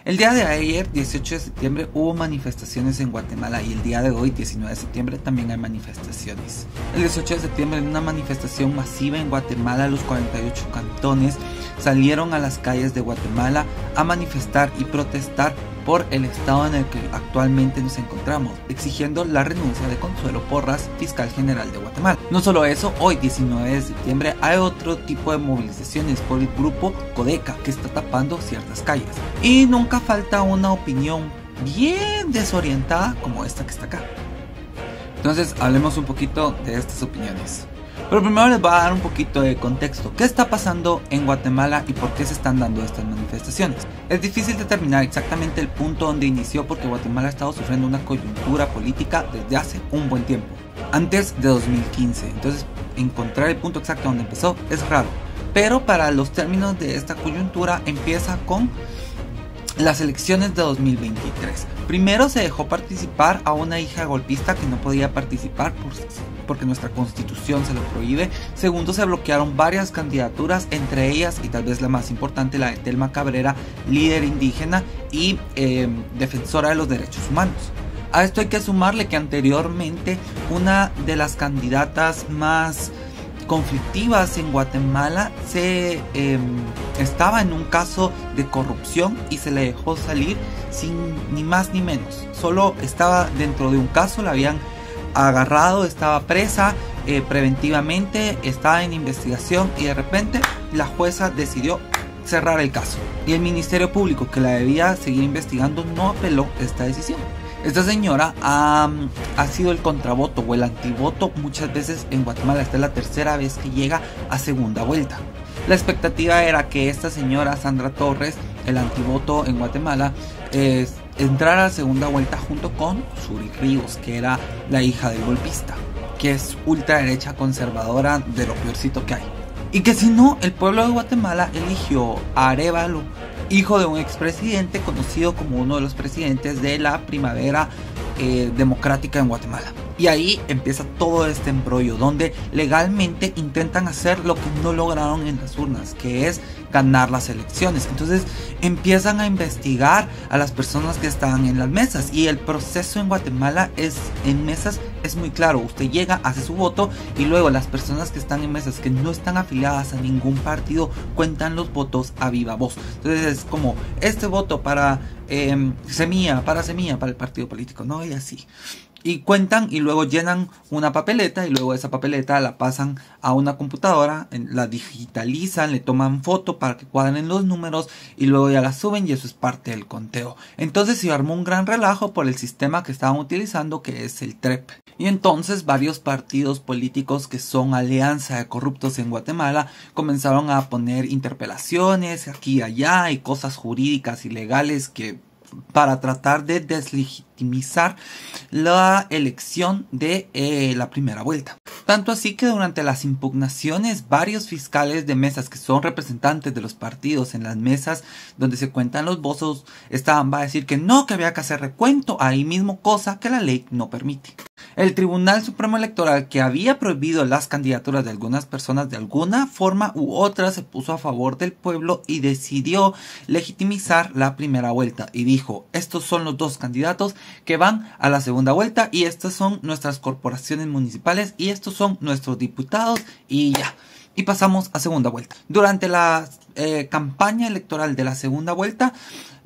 El día de ayer, 18 de septiembre, hubo manifestaciones en Guatemala y el día de hoy, 19 de septiembre, también hay manifestaciones. El 18 de septiembre, en una manifestación masiva en Guatemala, los 48 cantones salieron a las calles de Guatemala a manifestar y protestar por el estado en el que actualmente nos encontramos, exigiendo la renuncia de Consuelo Porras, fiscal general de Guatemala. No solo eso, hoy 19 de septiembre hay otro tipo de movilizaciones por el grupo Codeca que está tapando ciertas calles. Y nunca falta una opinión bien desorientada como esta que está acá. Entonces hablemos un poquito de estas opiniones. Pero primero les voy a dar un poquito de contexto. ¿Qué está pasando en Guatemala y por qué se están dando estas manifestaciones? Es difícil determinar exactamente el punto donde inició porque Guatemala ha estado sufriendo una coyuntura política desde hace un buen tiempo, antes de 2015. Entonces, encontrar el punto exacto donde empezó es raro. Pero para los términos de esta coyuntura empieza con las elecciones de 2023. Primero se dejó participar a una hija golpista que no podía participar porque nuestra constitución se lo prohíbe. Segundo, se bloquearon varias candidaturas, entre ellas y tal vez la más importante, la de Telma Cabrera, líder indígena y defensora de los derechos humanos. A esto hay que sumarle que anteriormente una de las candidatas más conflictivas en Guatemala estaba en un caso de corrupción y se le dejó salir sin ni más ni menos. Solo estaba dentro de un caso, la habían agarrado, estaba presa preventivamente, estaba en investigación y de repente la jueza decidió cerrar el caso. Y el Ministerio Público, que la debía seguir investigando, no apeló esta decisión. Esta señora ha sido el contravoto o el antivoto muchas veces en Guatemala. Esta es la tercera vez que llega a segunda vuelta. La expectativa era que esta señora Sandra Torres, el antivoto en Guatemala, entrara a segunda vuelta junto con Suri Ríos, que era la hija del golpista, que es ultraderecha conservadora de lo peorcito que hay. Y que si no, el pueblo de Guatemala eligió a Arévalo, hijo de un expresidente conocido como uno de los presidentes de la primavera democrática en Guatemala. Y ahí empieza todo este embrollo donde legalmente intentan hacer lo que no lograron en las urnas, que es ganar las elecciones. Entonces empiezan a investigar a las personas que estaban en las mesas, y el proceso en Guatemala en mesas es muy claro. Usted llega, hace su voto y luego las personas que están en mesas que no están afiliadas a ningún partido cuentan los votos a viva voz. Entonces es como este voto para Semilla, para el partido político, ¿no? Y así. Y cuentan y luego llenan una papeleta y luego esa papeleta la pasan a una computadora, la digitalizan, le toman foto para que cuadren los números y luego ya la suben y eso es parte del conteo. Entonces se armó un gran relajo por el sistema que estaban utilizando, que es el TREP. Y entonces varios partidos políticos que son alianza de corruptos en Guatemala comenzaron a poner interpelaciones aquí y allá y cosas jurídicas y legales para tratar de deslegitimizar la elección de la primera vuelta. Tanto así que durante las impugnaciones, varios fiscales de mesas que son representantes de los partidos en las mesas donde se cuentan los votos estaban a decir que no, que había que hacer recuento ahí mismo, cosa que la ley no permite. El Tribunal Supremo Electoral, que había prohibido las candidaturas de algunas personas de alguna forma u otra, se puso a favor del pueblo y decidió legitimizar la primera vuelta y dijo: estos son los dos candidatos que van a la segunda vuelta y estas son nuestras corporaciones municipales y estos son nuestros diputados y ya. Y pasamos a segunda vuelta. Durante la campaña electoral de la segunda vuelta,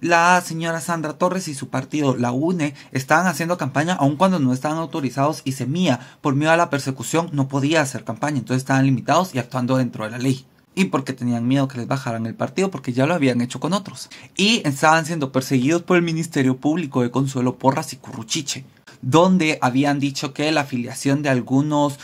la señora Sandra Torres y su partido, la UNE, estaban haciendo campaña aun cuando no estaban autorizados, y Semilla, por miedo a la persecución, no podía hacer campaña. Entonces estaban limitados y actuando dentro de la ley. Y porque tenían miedo que les bajaran el partido, porque ya lo habían hecho con otros. Y estaban siendo perseguidos por el Ministerio Público de Consuelo Porras y Curruchiche, donde habían dicho que la afiliación de algunos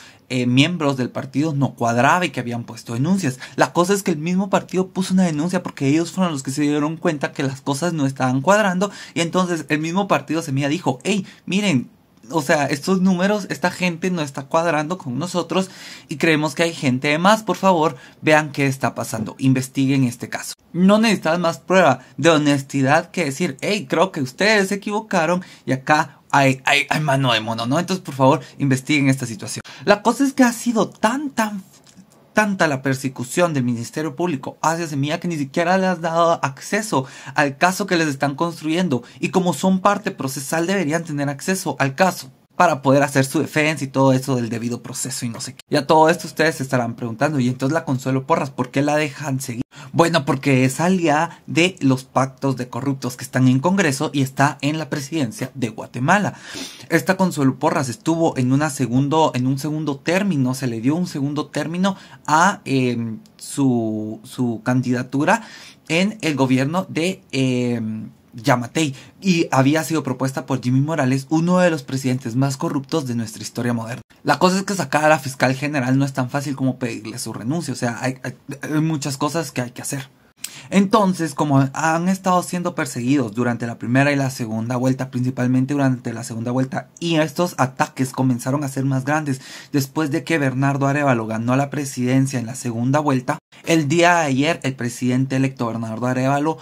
miembros del partido no cuadraba y que habían puesto denuncias. La cosa es que el mismo partido puso una denuncia porque ellos fueron los que se dieron cuenta que las cosas no estaban cuadrando, y entonces el mismo partido Semilla dijo: hey, miren, o sea, estos números, esta gente no está cuadrando con nosotros y creemos que hay gente de más, por favor, vean qué está pasando, investiguen este caso. No necesitas más prueba de honestidad que decir: hey, creo que ustedes se equivocaron y acá hay mano de mono, ¿no? Entonces, por favor, investiguen esta situación. La cosa es que ha sido tan tanta la persecución del Ministerio Público hacia Semilla que ni siquiera les has dado acceso al caso que les están construyendo, y como son parte procesal deberían tener acceso al caso para poder hacer su defensa y todo eso del debido proceso y no sé qué. Y a todo esto ustedes se estarán preguntando, ¿y entonces la Consuelo Porras por qué la dejan seguir? Bueno, porque es aliada de los pactos de corruptos que están en Congreso y está en la presidencia de Guatemala. Esta Consuelo Porras estuvo en un segundo término, se le dio un segundo término a su candidatura en el gobierno de Yamatei, y había sido propuesta por Jimmy Morales, uno de los presidentes más corruptos de nuestra historia moderna. La cosa es que sacar a la fiscal general no es tan fácil como pedirle su renuncia, o sea, hay muchas cosas que hay que hacer. Entonces, como han estado siendo perseguidos durante la primera y la segunda vuelta, principalmente durante la segunda vuelta, y estos ataques comenzaron a ser más grandes después de que Bernardo Arévalo ganó la presidencia en la segunda vuelta, el día de ayer el presidente electo Bernardo Arévalo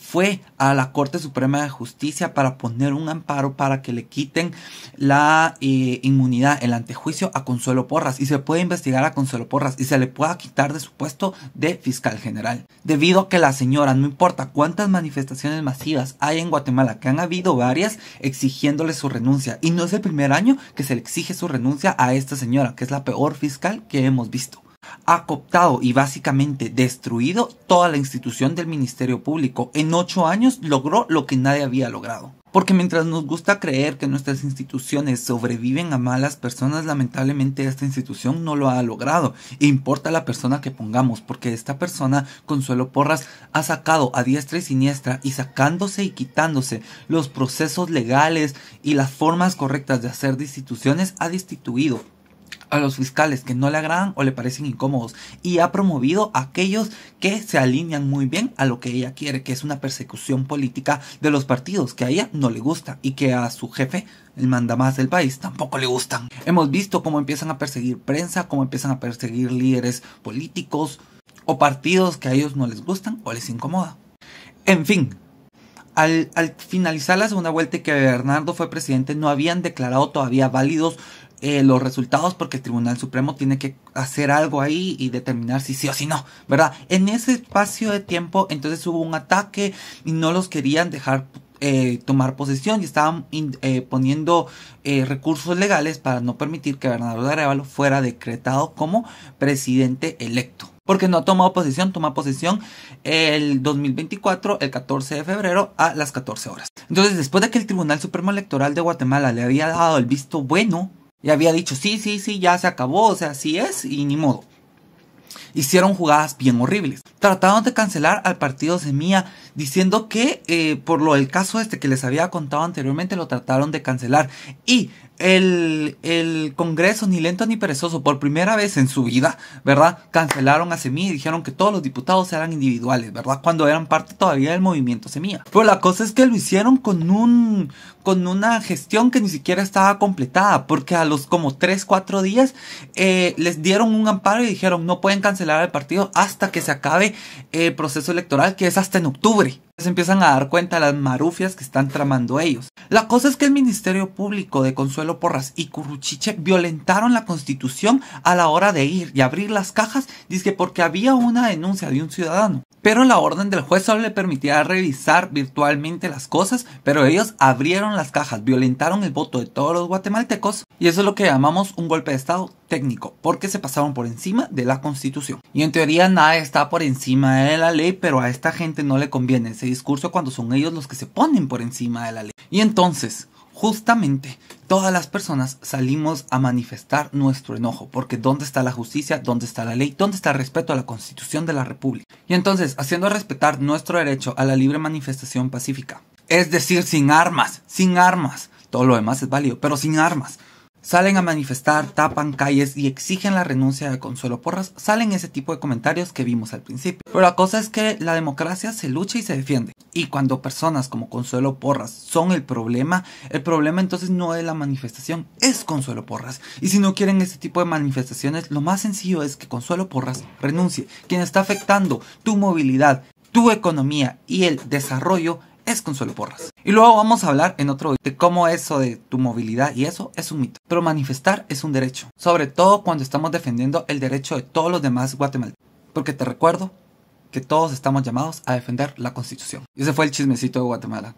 fue a la Corte Suprema de Justicia para poner un amparo para que le quiten la inmunidad, el antejuicio a Consuelo Porras, y se puede investigar a Consuelo Porras y se le pueda quitar de su puesto de fiscal general, debido a que la señora, no importa cuántas manifestaciones masivas hay en Guatemala, que han habido varias, exigiéndole su renuncia, y no es el primer año que se le exige su renuncia a esta señora, que es la peor fiscal que hemos visto. Ha cooptado y básicamente destruido toda la institución del Ministerio Público. En 8 años logró lo que nadie había logrado. Porque mientras nos gusta creer que nuestras instituciones sobreviven a malas personas, lamentablemente esta institución no lo ha logrado. Importa la persona que pongamos, porque esta persona, Consuelo Porras, ha sacado a diestra y siniestra, y sacándose y quitándose los procesos legales y las formas correctas de hacer de instituciones, ha destituido a los fiscales que no le agradan o le parecen incómodos, y ha promovido a aquellos que se alinean muy bien a lo que ella quiere, que es una persecución política de los partidos que a ella no le gusta y que a su jefe, el mandamás del país, tampoco le gustan. Hemos visto cómo empiezan a perseguir prensa, cómo empiezan a perseguir líderes políticos o partidos que a ellos no les gustan o les incomoda. En fin, al finalizar la segunda vuelta y que Bernardo fue presidente, no habían declarado todavía válidos los resultados, porque el Tribunal Supremo tiene que hacer algo ahí y determinar si sí o si no, ¿verdad? En ese espacio de tiempo entonces hubo un ataque y no los querían dejar tomar posesión, y estaban poniendo recursos legales para no permitir que Bernardo Arévalo fuera decretado como presidente electo. Porque no ha tomado posesión, toma posesión el 2024, el 14 de febrero a las 14 horas. Entonces, después de que el Tribunal Supremo Electoral de Guatemala le había dado el visto bueno, y había dicho sí, ya se acabó, o sea, así es y ni modo, hicieron jugadas bien horribles. Trataron de cancelar al partido Semilla, diciendo que por lo del caso que les había contado anteriormente, lo trataron de cancelar. Y el Congreso, ni lento ni perezoso, por primera vez en su vida, ¿verdad?, cancelaron a Semilla y dijeron que todos los diputados eran individuales, ¿verdad?, cuando eran parte todavía del movimiento Semilla. Pero la cosa es que lo hicieron con una gestión que ni siquiera estaba completada, porque a los como 3-4 días les dieron un amparo y dijeron no pueden cancelar al partido hasta que se acabe el proceso electoral, que es hasta en octubre. Se empiezan a dar cuenta de las marufias que están tramando ellos. La cosa es que el Ministerio Público de Consuelo Porras y Curruchiche violentaron la Constitución a la hora de ir y abrir las cajas, dice porque había una denuncia de un ciudadano. Pero la orden del juez solo le permitía revisar virtualmente las cosas, pero ellos abrieron las cajas, violentaron el voto de todos los guatemaltecos, y eso es lo que llamamos un golpe de estado técnico, porque se pasaron por encima de la Constitución. Y en teoría nada está por encima de la ley, pero a esta gente no le conviene ese discurso cuando son ellos los que se ponen por encima de la ley. Y entonces, justamente, todas las personas salimos a manifestar nuestro enojo, porque ¿dónde está la justicia? ¿Dónde está la ley? ¿Dónde está el respeto a la Constitución de la República? Y entonces, haciendo respetar nuestro derecho a la libre manifestación pacífica, es decir, sin armas, todo lo demás es válido, pero sin armas, salen a manifestar, tapan calles y exigen la renuncia de Consuelo Porras, salen ese tipo de comentarios que vimos al principio. Pero la cosa es que la democracia se lucha y se defiende. Y cuando personas como Consuelo Porras son el problema entonces no es la manifestación, es Consuelo Porras. Y si no quieren ese tipo de manifestaciones, lo más sencillo es que Consuelo Porras renuncie. Quien está afectando tu movilidad, tu economía y el desarrollo es Consuelo Porras. Y luego vamos a hablar en otro de cómo eso de tu movilidad y eso es un mito. Pero manifestar es un derecho, sobre todo cuando estamos defendiendo el derecho de todos los demás guatemaltecos. Porque te recuerdo que todos estamos llamados a defender la Constitución. Y ese fue el chismecito de Guatemala.